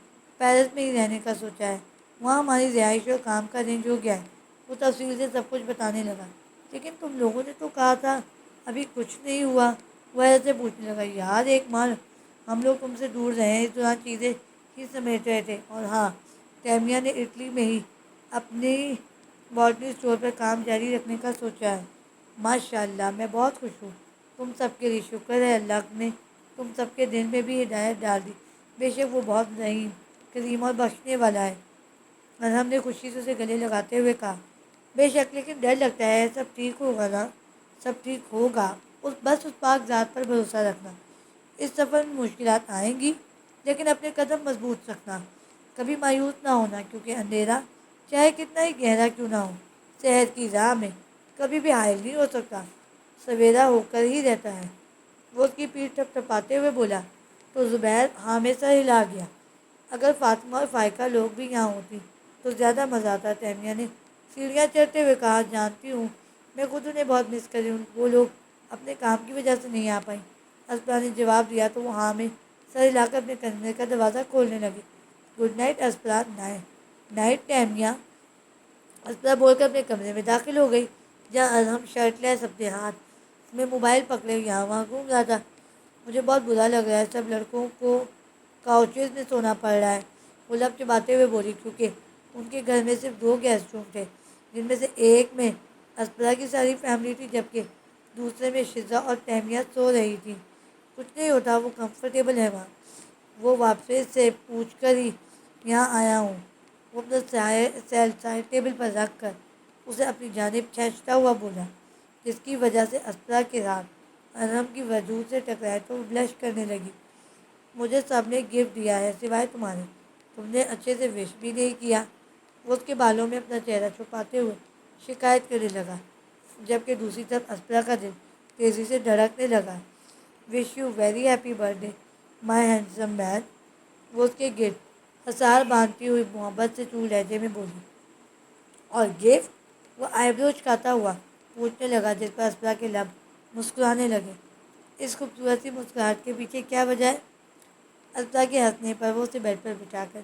پیرس میں ہی رہنے کا سوچا ہے، وہاں ہماری رہائش اور کام کا ارینج ہو گیا ہے۔ وہ تفصیل سے سب کچھ بتانے لگا۔ لیکن تم لوگوں نے تو کہا تھا ابھی کچھ نہیں ہوا، وہ ایسے پوچھنے لگا۔ یار ایک مال ہم لوگ تم سے دور رہے ہیں، اس دوران چیزیں ہی سمیٹ رہے تھے، اور ہاں، تیمیہ نے اٹلی میں ہی اپنی باٹنی اسٹور پر کام جاری رکھنے کا سوچا ہے۔ ماشاء اللہ، میں بہت خوش ہوں تم سب کے لیے، شکر ہے اللہ نے تم سب کے دل میں بھی ہدایت ڈال دی، بے شک وہ بہت رحیم، کریم اور بخشنے والا ہے۔ ارحم نے خوشی سے اسے گلے لگاتے ہوئے کہا۔ بے شک، لیکن ڈر لگتا ہے، سب ٹھیک ہوگا نا؟ سب ٹھیک ہوگا، بس اس پاک ذات پر بھروسہ رکھنا۔ اس سفر میں مشکلات آئیں گی، لیکن اپنے قدم مضبوط رکھنا، کبھی مایوس نہ ہونا، کیونکہ اندھیرا چاہے کتنا ہی گہرا کیوں نہ ہو، صحت کی راہ میں کبھی بھی حائل نہیں ہو سکتا، سویرا ہو کر ہی رہتا ہے۔ وہ اس کی پیٹھ ٹھپٹھپاتے ہوئے بولا۔ تو زبیر ہاں میں سر ہلا گیا۔ اگر فاطمہ اور فائقہ لوگ بھی یہاں ہوتی تو زیادہ مزہ آتا، تیمیہ نے سیڑھیاں چڑھتے ہوئے کہا۔ جانتی ہوں، میں خود انہیں بہت مس کر رہی ہوں، وہ لوگ اپنے کام کی وجہ سے نہیں آ پائیں۔ اسپرا نے جواب دیا تو وہ ہاں میں سر ہلا کر اپنے کمرے کا دروازہ کھولنے لگی۔ گڈ نائٹ اسپرا۔ نائٹ تیمیہ، اسپرا بول کر اپنے کمرے میں داخل ہو گئی، جہاں ارحم شرٹ لیس اپنے ہاتھ میں موبائل پکڑے یہاں وہاں گھوم رہا تھا۔ مجھے بہت برا لگ رہا ہے، سب لڑکوں کو کاؤچز میں سونا پڑ رہا ہے، وہ لب چباتے ہوئے بولی، کیونکہ ان کے گھر میں صرف 2 گیسٹ روم تھے، جن میں سے ایک میں اسپرا کی ساری فیملی تھی، جبکہ دوسرے میں شزا اور تیمیہ سو رہی تھی۔ کچھ نہیں ہوتا، وہ کمفرٹیبل ہے وہاں، وہ واپسی سے پوچھ کر ہی یہاں آیا ہوں۔ وہ اپنا سیل سائڈ ٹیبل پر رکھ کر اسے اپنی جانب کھینچتا ہوا بولا، جس کی وجہ سے اسپرا کے ہاتھ ارحم کی وجود سے ٹکرائے تو وہ بلش کرنے لگی۔ مجھے سب نے گفٹ دیا ہے سوائے تمہارے، تم نے اچھے سے وش بھی نہیں کیا۔ وہ اس کے بالوں میں اپنا چہرہ چھپاتے ہوئے شکایت کرنے لگا، جبکہ دوسری طرف اسپرا کا دل تیزی سے دھڑکنے لگا۔ Wish you very happy birthday my handsome man, وہ اس کے گرد حصار باندھتی ہوئی محبت سے چور لہجے میں بولی۔ اور گفٹ؟ وہ آئی برو چکاتا ہوا پوچھنے لگا، جس پر اسپرا کے لب مسکرانے لگے۔ اس خوبصورت سی مسکراہٹ کے پیچھے کیا وجہ ہے؟ اسپرا کے ہنسنے پر وہ اسے بیڈ پر بٹھا کر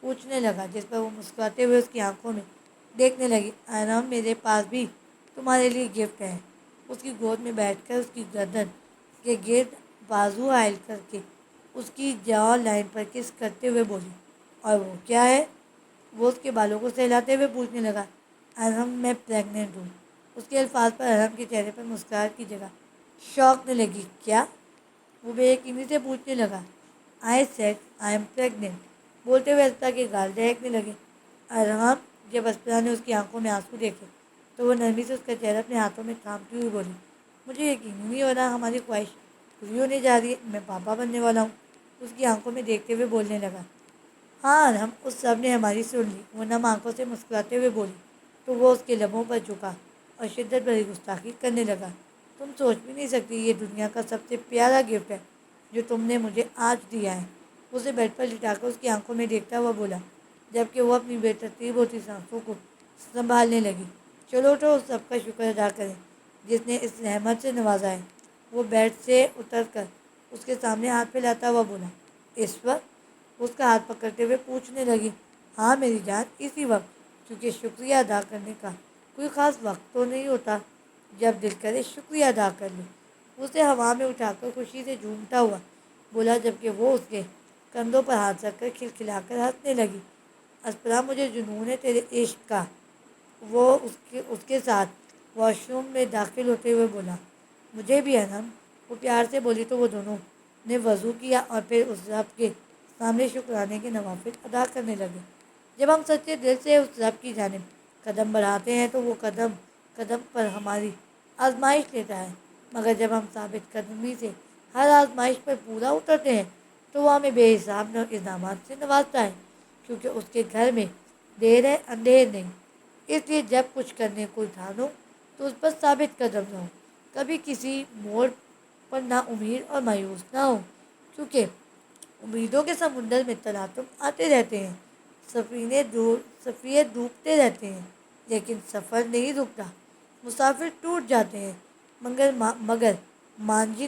پوچھنے لگا، جس پر وہ مسکراتے ہوئے اس کی آنکھوں میں دیکھنے لگی۔ ارحم، میرے پاس بھی تمہارے لیے گفٹ ہے۔ اس کی گود میں بیٹھ کر اس کی گردن کے گرد بازو حائل کر کے اس کی جاؤ لائن پر کس کرتے ہوئے بولی۔ اور وہ کیا ہے؟ وہ اس کے بالوں کو سہلاتے ہوئے پوچھنے لگا۔ ارحم، میں پریگننٹ ہوں۔ اس کے الفاظ پر ارحم کے چہرے پر مسکراہٹ کی جگہ شوق نے لگی۔ کیا؟ وہ بے یقینی سے پوچھنے لگا۔ I said I am pregnant, بولتے ہوئے اسپرا کے گال دہکنے لگے۔ ارحم، جب اسپرا نے اس کی آنکھوں میں آنسو دیکھے تو وہ نرمی سے اس کا چہرہ اپنے ہاتھوں میں تھامتی ہوئی بولی۔ مجھے یقین نہیں ہو رہا، ہماری خواہش پوری ہونے جا رہی ہے، میں پاپا بننے والا ہوں۔ اس کی آنکھوں میں دیکھتے ہوئے بولنے لگا۔ ہاں ارحم، اس سب نے ہماری سن لی، وہ نم آنکھوں سے مسکراتے ہوئے بولی۔ تو وہ اس کے لبوں پر جھکا اور شدت بھری گستاخی کرنے لگا۔ تم سوچ بھی نہیں سکتی، یہ دنیا کا سب سے پیارا گفٹ ہے جو تم نے مجھے آج دیا ہے۔ اسے بیڈ پر لٹا کر اس کی آنکھوں میں دیکھتا ہوا بولا، جبکہ وہ اپنی بے ترتیب ہوتی سانسوں کو سنبھالنے لگی۔ چلو اٹھو، اس سب کا شکر ادا کریں جس نے اس رحمت سے نوازا ہے۔ وہ بیڈ سے اتر کر اس کے سامنے ہاتھ پھیلاتا ہوا بولا۔ اس وقت اس کا ہاتھ پکڑتے ہوئے پوچھنے لگی۔ ہاں میری جان، اسی وقت، کیونکہ شکریہ ادا کرنے کا کوئی خاص وقت تو نہیں ہوتا، جب دل کرے شکریہ ادا کر لو۔ اسے ہوا میں اٹھا کر خوشی سے جھومتا ہوا بولا، جبکہ وہ اس کے کندھوں پر ہاتھ رکھ کر کھلکھلا کر ہنسنے لگی۔ اسپرا، مجھے جنون ہے تیرے عشق کا، وہ اس کے ساتھ واش روم میں داخل ہوتے ہوئے بولا۔ مجھے بھی ارحم، وہ پیار سے بولی تو وہ دونوں نے وضو کیا اور پھر اس رب کے سامنے شکرانے کے نوافل ادا کرنے لگے۔ جب ہم سچے دل سے اس رب کی جانب قدم بڑھاتے ہیں تو وہ قدم قدم پر ہماری آزمائش لیتا ہے، مگر جب ہم ثابت قدمی سے ہر آزمائش پر پورا اترتے ہیں تو وہ ہمیں بے حساب انعامات سے نوازتا ہے، کیونکہ اس کے گھر میں دیر ہے اندھیر نہیں۔ اس لیے جب کچھ کرنے کو ٹھانو تو اس پر ثابت قدم رہو، کبھی کسی موڑ پر نا امید اور مایوس نہ ہو، کیونکہ امیدوں کے سمندر میں تلاطم آتے رہتے ہیں، سفینے ڈوبتے رہتے ہیں، لیکن سفر نہیں رکتا۔ مسافر ٹوٹ جاتے ہیں مگر مانجھی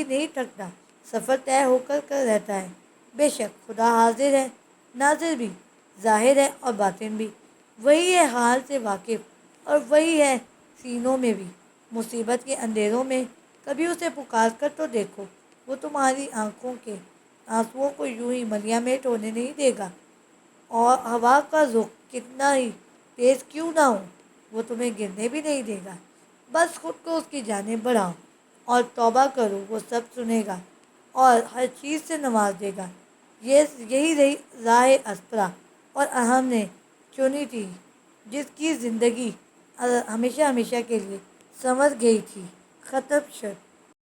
نہیں تھکتا، سفر طے ہو کر رہتا ہے۔ بے شک خدا حاضر ہے، ناظر بھی، ظاہر ہے اور باطن بھی، وہی ہے حال سے واقف اور وہی ہے سینوں میں بھی۔ مصیبت کے اندھیروں میں کبھی اسے پکار کر تو دیکھو، وہ تمہاری آنکھوں کے آنسوؤں کو یوں ہی ملیاں میٹ ہونے نہیں دے گا، اور ہوا کا رخ کتنا ہی تیز کیوں نہ ہو وہ تمہیں گرنے بھی نہیں دے گا۔ بس خود کو اس کی جانب بڑھاؤ اور توبہ کرو، وہ سب سنے گا اور ہر چیز سے نواز دے گا۔ یہی رہی راہ اسپرا اور ارحم نے چنی تھی، جس کی زندگی ہمیشہ ہمیشہ کے لیے سنور گئی تھی۔ ختم شد۔